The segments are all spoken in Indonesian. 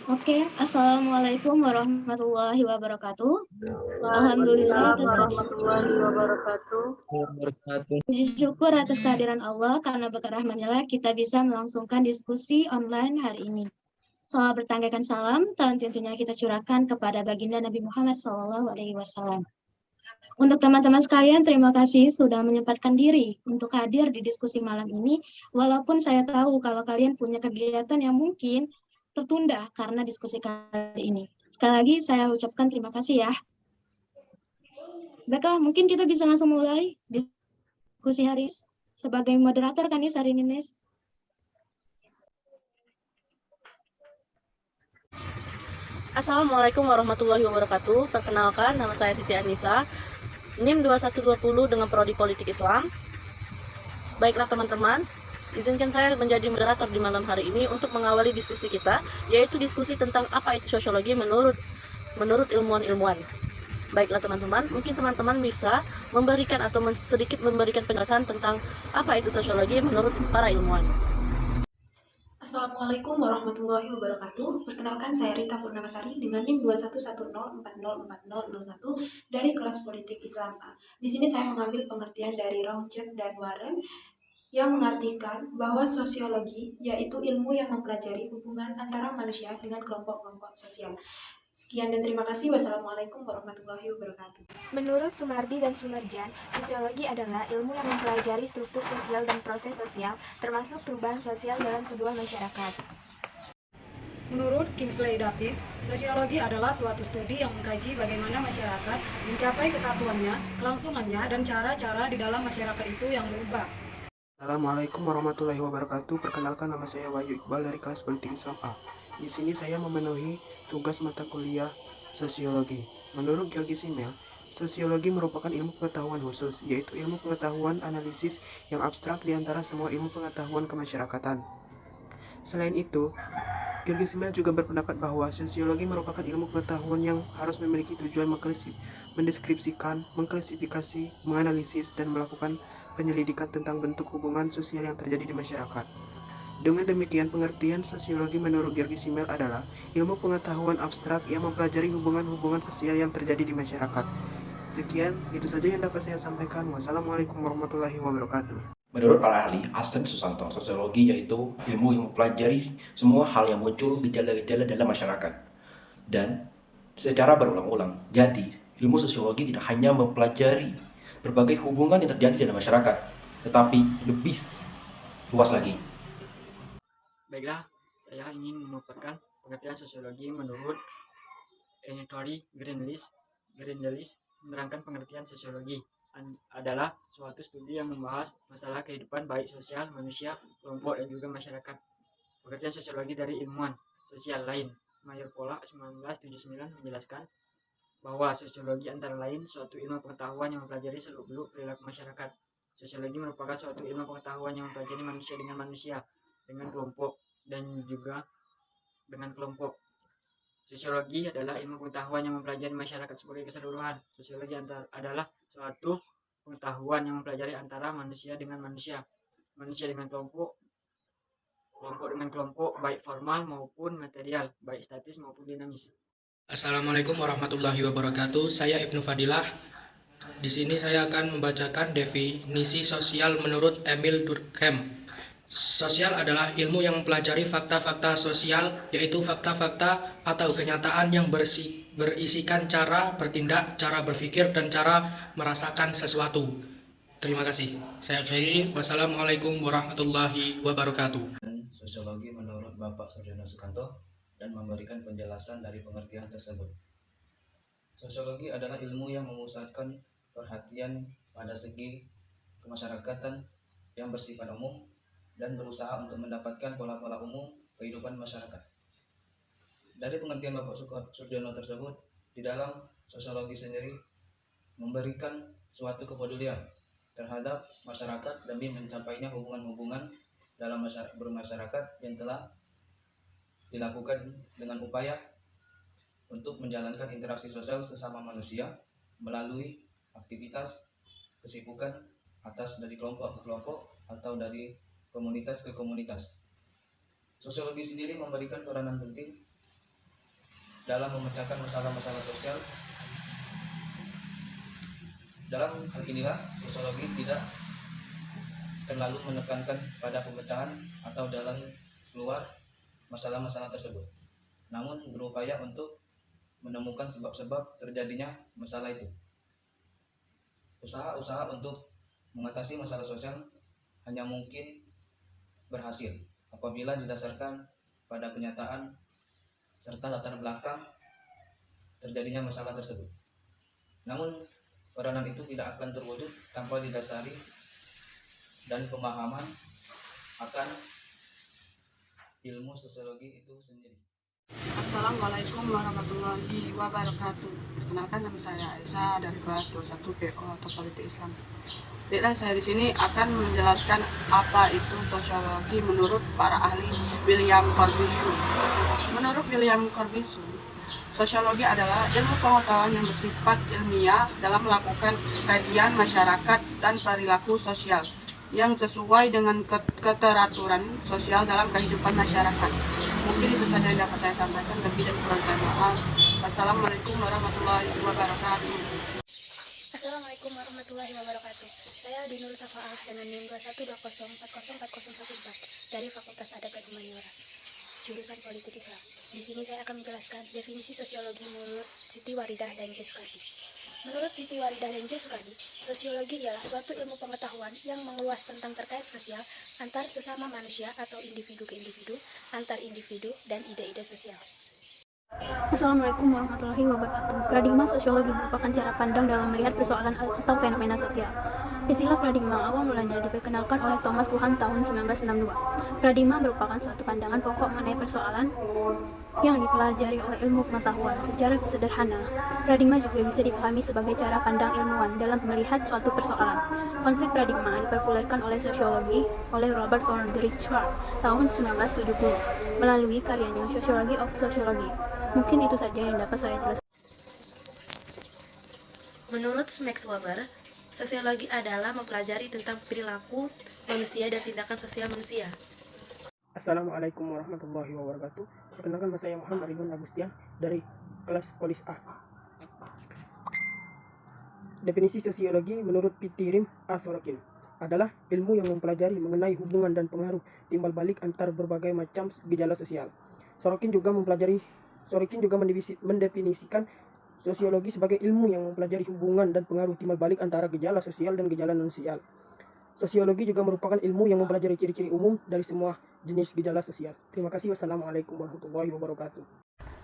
Oke, Assalamualaikum warahmatullahi wabarakatuh. Alhamdulillah Waalaikumsalam atas warahmatullahi wabarakatuh. Wabarakatuh. puji syukur atas kehadiran Allah karena berkat rahmatnya kita bisa melangsungkan diskusi online hari ini. Soal bertanggakan salam, dan tentunya kita curahkan kepada baginda Nabi Muhammad SAW. Untuk teman-teman sekalian, terima kasih sudah menyempatkan diri untuk hadir di diskusi malam ini, walaupun saya tahu kalau kalian punya kegiatan yang mungkin tertunda karena diskusi kali ini. Sekali lagi saya ucapkan terima kasih ya. Baiklah, mungkin kita bisa langsung mulai diskusi hari ini. Sebagai moderator kan Nis hari ini, Nis? Assalamualaikum warahmatullahi wabarakatuh. Perkenalkan, nama saya Siti Anissa, NIM 2120 dengan Prodi Politik Islam. Baiklah teman-teman, izinkan saya menjadi moderator di malam hari ini untuk mengawali diskusi kita, yaitu diskusi tentang apa itu sosiologi menurut ilmuwan-ilmuwan. Baiklah teman-teman, mungkin teman-teman bisa memberikan atau sedikit memberikan penjelasan tentang apa itu sosiologi menurut para ilmuwan. Assalamualaikum warahmatullahi wabarakatuh. Perkenalkan saya Rita Purnamasari dengan NIM 2110404001 dari kelas Politik Islam A. Di sini saya mengambil pengertian dari Rongcek dan Warren yang mengartikan bahwa sosiologi yaitu ilmu yang mempelajari hubungan antara manusia dengan kelompok-kelompok sosial. Sekian dan terima kasih. Wassalamualaikum warahmatullahi wabarakatuh. Menurut Sumardi dan Sumarjan, sosiologi adalah ilmu yang mempelajari struktur sosial dan proses sosial, termasuk perubahan sosial dalam sebuah masyarakat. Menurut Kingsley Davis, sosiologi adalah suatu studi yang mengkaji bagaimana masyarakat mencapai kesatuannya, kelangsungannya, dan cara-cara di dalam masyarakat itu yang berubah. Assalamualaikum warahmatullahi wabarakatuh. Perkenalkan, nama saya Wahyu Iqbal dari kelas Politik Islam A. Di sini saya memenuhi tugas mata kuliah sosiologi. Menurut Georgi Simmel, sosiologi merupakan ilmu pengetahuan khusus, yaitu ilmu pengetahuan analisis yang abstrak di antara semua ilmu pengetahuan kemasyarakatan. Selain itu, Georgi Simmel juga berpendapat bahwa sosiologi merupakan ilmu pengetahuan yang harus memiliki tujuan mendeskripsikan, mengklasifikasi, menganalisis, dan melakukan penyelidikan tentang bentuk hubungan sosial yang terjadi di masyarakat. Dengan demikian, pengertian sosiologi menurut Georgi Simmel adalah ilmu pengetahuan abstrak yang mempelajari hubungan-hubungan sosial yang terjadi di masyarakat. Sekian, itu saja yang dapat saya sampaikan. Wassalamualaikum warahmatullahi wabarakatuh. Menurut para ahli, Asen Susanto, sosiologi yaitu ilmu yang mempelajari semua hal yang muncul gejala-gejala dalam masyarakat dan secara berulang-ulang. Jadi, ilmu sosiologi tidak hanya mempelajari berbagai hubungan yang terjadi dalam masyarakat, tetapi lebih luas lagi. Baiklah, saya ingin memaparkan pengertian sosiologi menurut Anatoly Greenlees menerangkan pengertian sosiologi adalah suatu studi yang membahas masalah kehidupan baik sosial manusia, kelompok, dan juga masyarakat. Pengertian sosiologi dari ilmuwan sosial lain, Mayor Pola 1979 menjelaskan bahwa sosiologi antara lain suatu ilmu pengetahuan yang mempelajari seluk-beluk perilaku masyarakat. Sosiologi merupakan suatu ilmu pengetahuan yang mempelajari manusia, dengan kelompok, dan juga dengan kelompok. Sosiologi adalah ilmu pengetahuan yang mempelajari masyarakat sebagai keseluruhan. Sosiologi adalah suatu pengetahuan yang mempelajari antara manusia dengan manusia, manusia dengan kelompok, kelompok dengan kelompok, baik formal maupun material, baik statis maupun dinamis. Assalamualaikum warahmatullahi wabarakatuh. Saya Ibnu Fadilah. Di sini saya akan membacakan definisi sosial menurut Emil Durkheim. Sosial adalah ilmu yang mempelajari fakta-fakta sosial, yaitu fakta-fakta atau kenyataan yang berisikan cara bertindak, cara berpikir, dan cara merasakan sesuatu. Terima kasih. Saya akhiri. Wassalamualaikum warahmatullahi wabarakatuh. Sosiologi menurut Bapak Suryono Sukanto dan memberikan penjelasan dari pengertian tersebut. Sosiologi adalah ilmu yang memusatkan perhatian pada segi kemasyarakatan yang bersifat umum dan berusaha untuk mendapatkan pola-pola umum kehidupan masyarakat. Dari pengertian Bapak Suryono tersebut, di dalam sosiologi sendiri memberikan suatu kepedulian terhadap masyarakat demi mencapainya hubungan-hubungan dalam bermasyarakat yang telah dilakukan dengan upaya untuk menjalankan interaksi sosial sesama manusia melalui aktivitas kesibukan atas dari kelompok ke kelompok atau dari komunitas ke komunitas. Sosiologi sendiri memberikan peranan penting dalam memecahkan masalah-masalah sosial. Dalam hal inilah sosiologi tidak terlalu menekankan pada pemecahan atau jalan keluar masalah-masalah tersebut, namun berupaya untuk menemukan sebab-sebab terjadinya masalah itu. Usaha-usaha untuk mengatasi masalah sosial hanya mungkin berhasil apabila didasarkan pada kenyataan serta latar belakang terjadinya masalah tersebut. Namun, peranan itu tidak akan terwujud tanpa didasari dan pemahaman akan ilmu sosiologi itu sendiri. Assalamualaikum warahmatullahi wabarakatuh. Perkenalkan, nama saya Aisyah dari kelas 21 PO atau Politik Islam. Baiklah, saya di sini akan menjelaskan apa itu sosiologi menurut para ahli William Corbyshue. Menurut William Corbyshue, sosiologi adalah ilmu pengetahuan yang bersifat ilmiah dalam melakukan kajian masyarakat dan perilaku sosial yang sesuai dengan keteraturan sosial dalam kehidupan masyarakat. Mungkin itu saja yang dapat saya sampaikan, lebih dan kurang saya mohon. Wassalamualaikum warahmatullahi wabarakatuh. Assalamualaikum warahmatullahi wabarakatuh. Saya Dinur Safaah dengan NIM 2120404014 dari Fakultas Adab dan Humaniora, jurusan Politik Islam. Di sini saya akan menjelaskan definisi sosiologi menurut Siti Waridah dan J. Sukardi. Menurut Siti Waridah dan J. Sukardi, sosiologi ialah suatu ilmu pengetahuan yang mengulas tentang terkait sosial antar sesama manusia atau individu ke individu, antar individu, dan ide-ide sosial. Assalamualaikum warahmatullahi wabarakatuh. Paradigma sosiologi merupakan cara pandang dalam melihat persoalan atau fenomena sosial. Istilah paradigma awal mulanya diperkenalkan oleh Thomas Kuhn tahun 1962. Paradigma merupakan suatu pandangan pokok mengenai persoalan yang dipelajari oleh ilmu pengetahuan. Secara sederhana, paradigma juga bisa dipahami sebagai cara pandang ilmuwan dalam melihat suatu persoalan. Konsep paradigma dipopulerkan oleh sosiologi oleh Robert Frederick Schwartz tahun 1970 melalui karyanya Sociology of Sociology. Mungkin itu saja yang dapat saya jelaskan. Menurut Max Weber, sosiologi adalah mempelajari tentang perilaku manusia dan tindakan sosial manusia. Assalamualaikum warahmatullahi wabarakatuh. Perkenalkan, nama saya Muhammad Ridwan Agustian dari kelas Polis A. Definisi sosiologi menurut Pitirim A. Sorokin adalah ilmu yang mempelajari mengenai hubungan dan pengaruh timbal balik antar berbagai macam gejala sosial. Sorokin juga mendefinisikan sosiologi sebagai ilmu yang mempelajari hubungan dan pengaruh timbal balik antara gejala sosial dan gejala non-sosial. Sosiologi juga merupakan ilmu yang mempelajari ciri-ciri umum dari semua jenis gejala sosial. Terima kasih. Wassalamualaikum warahmatullahi wabarakatuh.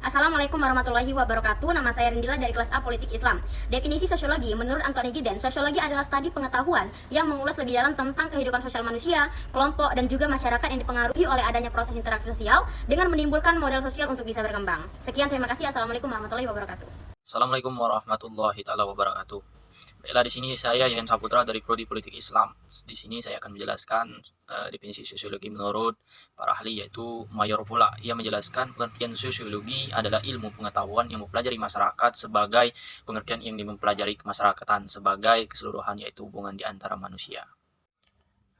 Assalamualaikum warahmatullahi wabarakatuh. Nama saya Rindila dari kelas A Politik Islam. Definisi sosiologi menurut Anthony Giddens, sosiologi adalah studi pengetahuan yang mengulas lebih dalam tentang kehidupan sosial manusia, kelompok, dan juga masyarakat yang dipengaruhi oleh adanya proses interaksi sosial dengan menimbulkan model sosial untuk bisa berkembang. Sekian, terima kasih. Assalamualaikum warahmatullahi wabarakatuh. Assalamualaikum warahmatullahi wabarakatuh. Baiklah, di sini saya Yayan Saputra dari Prodi Politik Islam. Di sini saya akan menjelaskan definisi sosiologi menurut para ahli, yaitu Mayor Pula. Ia menjelaskan pengertian sosiologi adalah ilmu pengetahuan yang mempelajari masyarakat sebagai pengertian yang mempelajari kemasyarakatan sebagai keseluruhan, yaitu hubungan di antara manusia.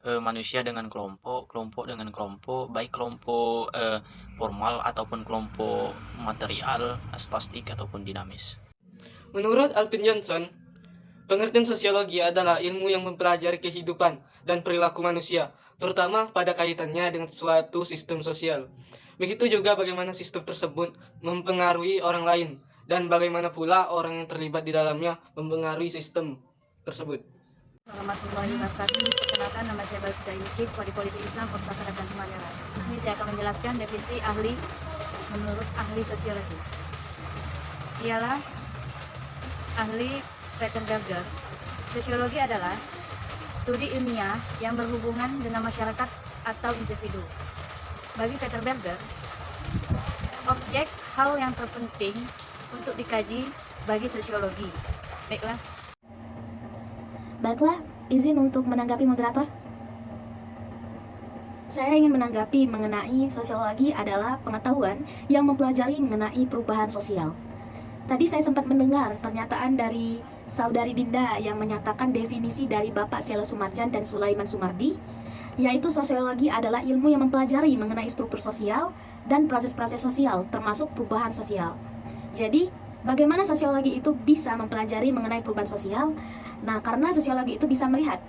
Manusia dengan kelompok, kelompok dengan kelompok, baik kelompok formal ataupun kelompok material, statistik ataupun dinamis. Menurut Alvin Johnson, pengertian sosiologi adalah ilmu yang mempelajari kehidupan dan perilaku manusia, terutama pada kaitannya dengan suatu sistem sosial. Begitu juga bagaimana sistem tersebut mempengaruhi orang lain, dan bagaimana pula orang yang terlibat di dalamnya mempengaruhi sistem tersebut. Warahmatullahi wabarakatuh. Perkenalkan, nama saya Bayu Fida Yusuf, Prodi Politik Islam, Fakultas Adab dan Humaniora. Di sini saya akan menjelaskan definisi ahli menurut ahli sosiologi. Ialah ahli Peter Berger. Sosiologi adalah studi ilmiah yang berhubungan dengan masyarakat atau individu. Bagi Peter Berger, objek hal yang terpenting untuk dikaji bagi sosiologi. Baiklah, izin untuk menanggapi moderator. Saya ingin menanggapi mengenai sosiologi adalah pengetahuan yang mempelajari mengenai perubahan sosial. Tadi saya sempat mendengar pernyataan dari Saudari Dinda yang menyatakan definisi dari Bapak Sela Sumarjan dan Sulaiman Sumardi, yaitu sosiologi adalah ilmu yang mempelajari mengenai struktur sosial dan proses-proses sosial, termasuk perubahan sosial. Jadi, bagaimana sosiologi itu bisa mempelajari mengenai perubahan sosial? Nah, karena sosiologi itu bisa melihat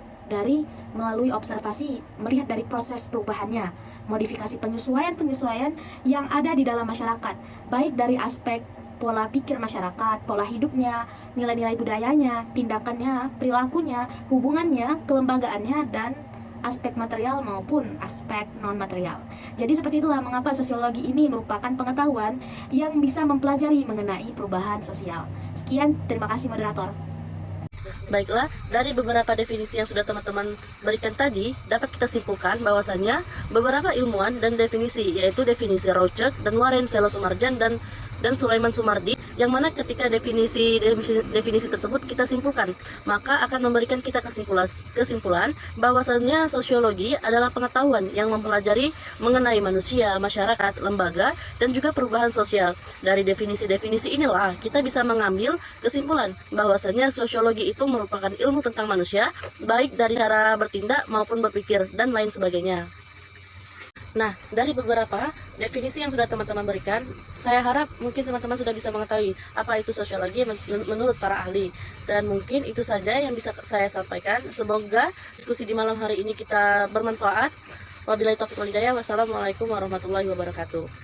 melalui observasi, melihat dari proses perubahannya, modifikasi penyesuaian-penyesuaian yang ada di dalam masyarakat, baik dari aspek pola pikir masyarakat, pola hidupnya, nilai-nilai budayanya, tindakannya, perilakunya, hubungannya, kelembagaannya, dan aspek material maupun aspek non-material. Jadi seperti itulah mengapa sosiologi ini merupakan pengetahuan yang bisa mempelajari mengenai perubahan sosial. Sekian, terima kasih moderator. Baiklah, dari beberapa definisi yang sudah teman-teman berikan tadi, dapat kita simpulkan bahwasannya beberapa ilmuwan dan definisi, yaitu definisi Raucek dan Warren Selo Sumarjan dan Sulaiman Sumardi, yang mana ketika definisi tersebut kita simpulkan, maka akan memberikan kita kesimpulan bahwasannya sosiologi adalah pengetahuan yang mempelajari mengenai manusia, masyarakat, lembaga, dan juga perubahan sosial. Dari definisi-definisi inilah kita bisa mengambil kesimpulan bahwasannya sosiologi itu merupakan ilmu tentang manusia, baik dari cara bertindak maupun berpikir dan lain sebagainya. Nah, dari beberapa definisi yang sudah teman-teman berikan, saya harap mungkin teman-teman sudah bisa mengetahui apa itu sosiologi menurut para ahli. Dan mungkin itu saja yang bisa saya sampaikan. Semoga diskusi di malam hari ini kita bermanfaat. Wabillahi taufiq wal hidayah. Wassalamualaikum warahmatullahi wabarakatuh.